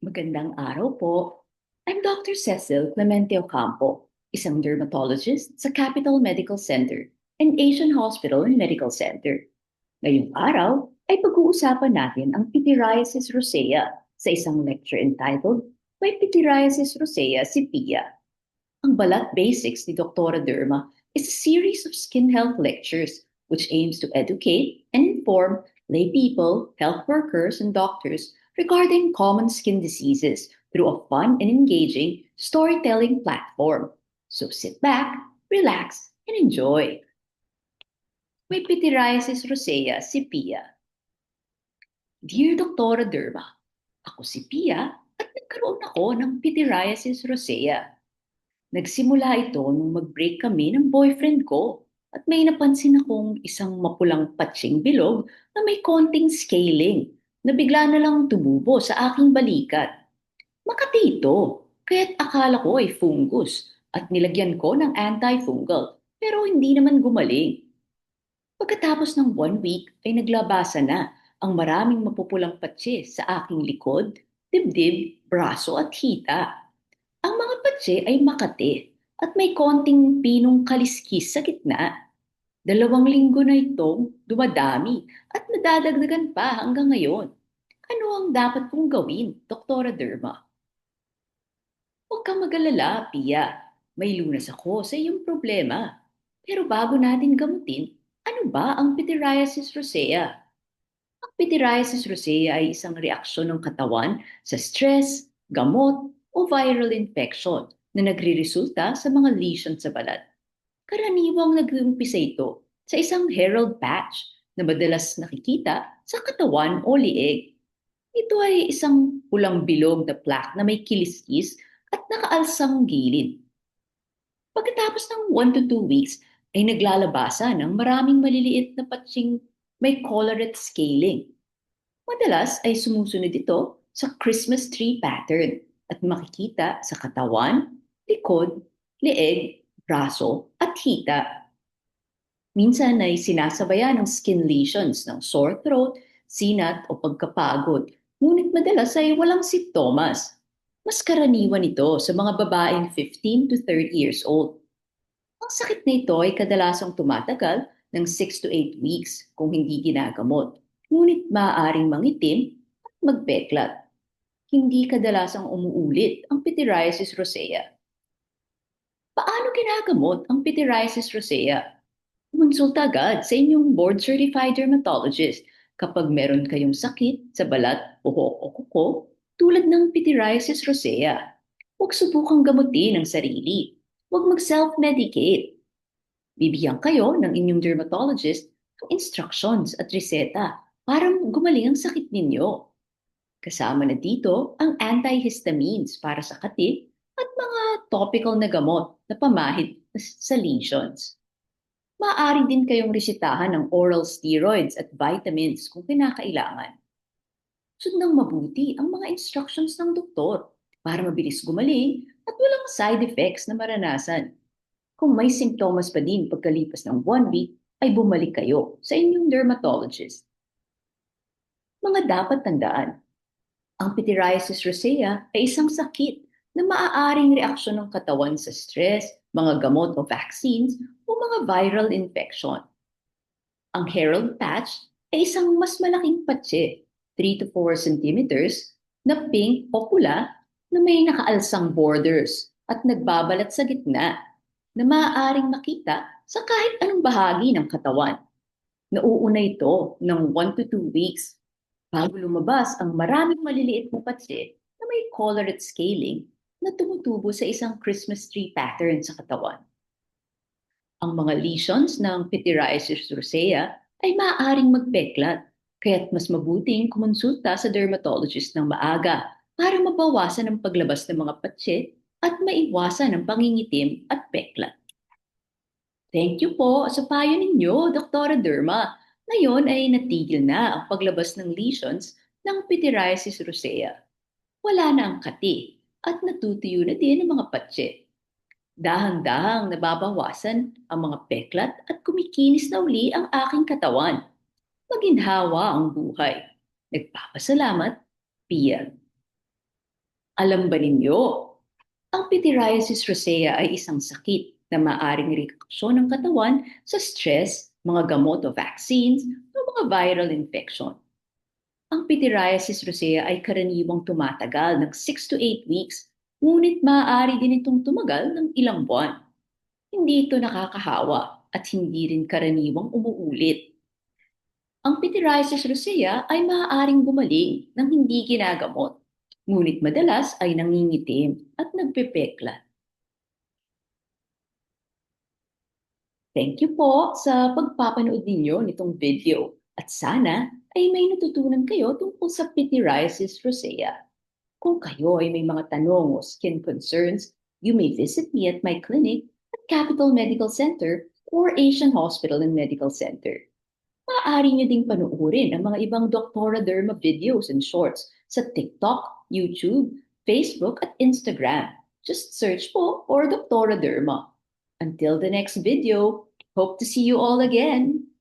Magandang araw po. I'm Dr. Cecil Clemente Ocampo, isang dermatologist sa Capital Medical Center and Asian Hospital and Medical Center. Ngayong araw ay pag-uusapan natin ang pityriasis rosea sa isang lecture entitled May Pityriasis Rosea si Pia. Ang Balat Basics ni Dr. Derma is a series of skin health lectures which aims to educate and inform lay people, health workers, and doctors regarding common skin diseases through a fun and engaging storytelling platform. So sit back, relax, and enjoy. May pityriasis rosea si Pia. Dear Dr. Derma, ako si Pia at nagkaroon ako ng pityriasis rosea. Nagsimula ito nung mag-break kami ng boyfriend ko at may napansin akong isang mapulang patsing bilog na may konting scaling na bigla na lang tumubo sa aking balikat. Makati ito, kaya't akala ko ay fungus at nilagyan ko ng antifungal pero hindi naman gumaling. Pagkatapos ng 1 week ay naglabasa na ang maraming mapupulang patsi sa aking likod, dibdib, braso at hita. Ang mga patse ay makati at may konting pinong kaliskis sa gitna. 2 linggo na itong dumadami at nadadagdagan pa hanggang ngayon. Ano ang dapat kong gawin, Doktora Derma? Huwag kang mag-alala, Pia. May lunas ako sa iyong problema. Pero bago natin gamutin, ano ba ang pityriasis rosea? Ang pityriasis rosea ay isang reaksyon ng katawan sa stress, gamot, o viral infection na nagriresulta sa mga lesion sa balat. Karaniwang nag-uumpisa ito sa isang herald patch na madalas nakikita sa katawan o liig. Ito ay isang pulang bilog na plaque na may kiliskis at nakaalsang gilid. Pagkatapos ng 1 to 2 weeks ay naglalabasan ng maraming maliliit na patsing may collarette scaling. Madalas ay sumusunod ito sa Christmas tree pattern at makikita sa katawan, likod, leeg, braso at hita. Minsan ay sinasabayan ng skin lesions ng sore throat, sinat o pagkapagod, ngunit madalas ay walang simptomas. Mas karaniwan ito sa mga babaeng 15 to 30 years old. Ang sakit na ito ay kadalasang tumatagal ng 6 to 8 weeks kung hindi ginagamot, ngunit maaaring mangitim at magpeklat. Hindi kadalasang umuulit ang pityriasis rosea. Paano ginagamot ang pityriasis rosea? Kumonsulta agad sa inyong board-certified dermatologist kapag meron kayong sakit sa balat, buhok o kuko tulad ng pityriasis rosea. Huwag subukang gamutin ang sarili. Huwag mag-self-medicate. Bibigyan kayo ng inyong dermatologist ng instructions at reseta para gumaling ang sakit ninyo. Kasama na dito ang antihistamines para sa kati at mga topical na gamot na pamahid sa lesions. Maaari din kayong resetahan ng oral steroids at vitamins kung kinakailangan. Sundang mabuti ang mga instructions ng doktor para mabilis gumaling at walang side effects na maranasan. Kung may simptomas pa din pagkalipas ng 1 week, ay bumalik kayo sa inyong dermatologist. Mga dapat tandaan. Ang pityriasis rosea ay isang sakit na maaaring reaksyon ng katawan sa stress, mga gamot o vaccines o mga viral infection. Ang herald patch ay isang mas malaking patse, 3 to 4 centimeters, na pink o pula na may nakaalsang borders at nagbabalat sa gitna na maaaring makita sa kahit anong bahagi ng katawan. Nauuna ito ng 1 to 2 weeks bago lumabas ang maraming maliliit na patse na may collarette scaling na tumutubo sa isang Christmas tree pattern sa katawan. Ang mga lesions ng pityriasis rosea ay maaaring magpeklat, kaya't mas mabuting kumonsulta sa dermatologist ng maaga para mabawasan ang paglabas ng mga patse at maiwasan ang pangingitim at peklat. Thank you po sa payo ninyo, Dr. Derma. Ngayon ay natigil na ang paglabas ng lesions ng pityriasis rosea. Wala na ang kati at natutuyo na din ang mga patse. Dahang-dahang nababawasan ang mga peklat at kumikinis na uli ang aking katawan. Maginhawa ang buhay. Nagpapasalamat, Pia. Alam ba ninyo, ang pityriasis rosea ay isang sakit na maaring reaksyon ng katawan sa stress, mga gamot o vaccines, o mga viral infection. Ang pityriasis rosea ay karaniwang tumatagal ng 6 to 8 weeks, ngunit maaari din itong tumagal ng ilang buwan. Hindi ito nakakahawa at hindi rin karaniwang umuulit. Ang pityriasis rosea ay maaaring gumaling ng hindi ginagamot, ngunit madalas ay nangingitim at nagpepeklat. Thank you po sa pagpapanood ninyo nitong video at sana ay may natutunan kayo tungkol sa pityriasis rosea. Kung kayo ay may mga tanong o skin concerns, you may visit me at my clinic at Capital Medical Center or Asian Hospital and Medical Center. Maaari niyo ding panuorin ang mga ibang Doctora Derma videos and shorts sa TikTok, YouTube, Facebook at Instagram. Just search po for Doctora Derma. Until the next video, hope to see you all again.